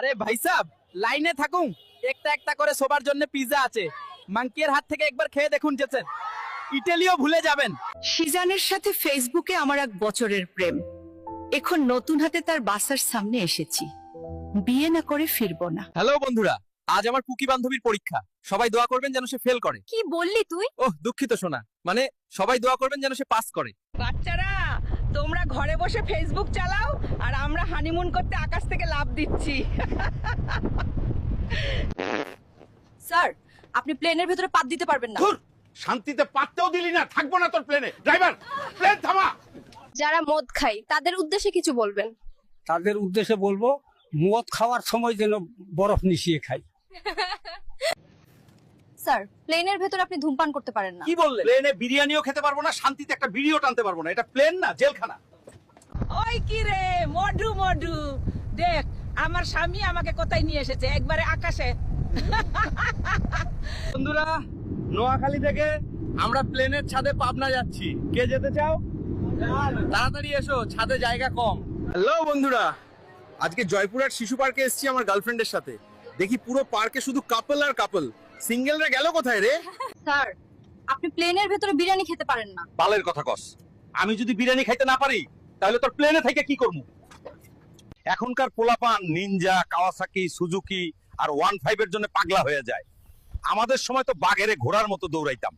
আরে ভাই সাহেব লাইনে থাকুন, একটা একটা করে সবার জন্য পিজা আছে। মাংকির হাত থেকে একবার খেয়ে দেখুন যেছেন, ইটালিও ভুলে যাবেন। সিজানের সাথে ফেসবুকে আমার 1 বছরের প্রেম, এখন নতুন হাতে তার বাসার সামনে এসেছি। বিয়ে না করে ফিরবো না। হ্যালো বন্ধুরা, আজ আমার কুকি বান্ধবীর পরীক্ষা। সবাই দোয়া করবেন যেন সে ফেল করে। কি বললি তুই? ওহ দুঃখিত সোনা, মানে সবাই দোয়া করবেন যেন সে পাস করে। বাচ্চারা, তোমরা ঘরে বসে ফেসবুক চালাও আর আমরা হানিমুন করতে আকাশ থেকে লাফ দিচ্ছি। স্যার, আপনি প্লেনের ভেতরে পাত দিতে পারবেন না। ধুর, শান্তিতে পাততেও দিলি না। থাকবো না তোর প্লেনে। ড্রাইভার, প্লেন থামা। যারা মদ খায় তাদের উদ্দেশ্যে কিছু বলবেন। তাদের উদ্দেশ্যে বলবো, মদ খাওয়ার সময় যেন বরফ মিশিয়ে খাই। স্যার, প্লেনের ভেতরে আপনি ধূমপান করতে পারেন না। কি বললে? প্লেনে বিরিয়ানিও খেতে পারবো না, শান্তিতে একটা ভিডিও টানতে পারবো না। এটা প্লেন না, জেলখানা। ওই কি রে মধু মধু, দেখ আমার স্বামী আমাকে কোথায় নিয়ে এসেছে, একবারে আকাশে। বন্ধুরা, নোয়াখালী থেকে আমরা প্লেনের ছাদে পাবনা যাচ্ছি। কে যেতে চাও? তাড়াতাড়ি এসো, ছাদে জায়গা কম। হ্যালো বন্ধুরা, আজকে জয়পুরহাট শিশু পার্কে এসেছি আমার গার্লফ্রেন্ডের সাথে। দেখি পুরো পার্কে শুধু কাপল আর কাপল, সিঙ্গেলরা গেল কোথায় রে? স্যার, আপনি প্লেনের ভেতরে বিরিয়ানি খেতে পারেন না। বালের কথা কস। আমি যদি বিরিয়ানি খাইতে না পারি তাহলে তোর প্লেনে থেকে কি করবো? এখনকার পোলাপান নিনজা, কাওয়াসাকি, সুজুকি আর 15 এর জন্য পাগলা হয়ে যায়। আমাদের সময় তো বাঘেরে ঘোড়ার মতো দৌড়াইতাম।